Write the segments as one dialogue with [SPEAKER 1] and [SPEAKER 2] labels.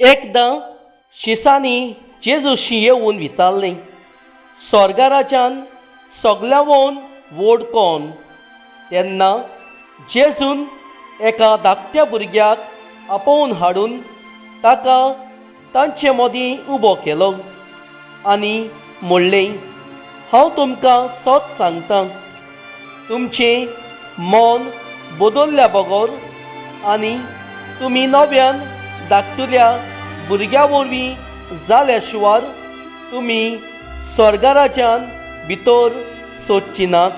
[SPEAKER 1] एकदां शिसांनी जेजूशी येवन विचारलें, स्वर्गा राज्यान सगळ्यावन व्हड कोण? तेन्ना जेजून एका धाकट्या भुरग्याक आपोवन हाडून ताका तांचे मदीं उबो केलो आनी म्हणलें, हांव तुमकां सत सांगतां, तुमचें मन बदल्ल्या बगर आनी तुमी नव्यान धाकटुल्या भुरग्या वरवीं जाल्या शिवाय तुमी स्वर्गा राज्यान भितर सोदची नात.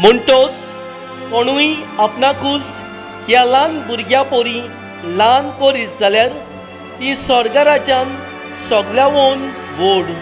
[SPEAKER 1] म्हणटोच कोणूय आपणाकूच ह्या ल्हान भुरग्या पोरी ल्हान करीत जाल्यार ती स्वर्गा राज्यान सगळ्यावन व्हड.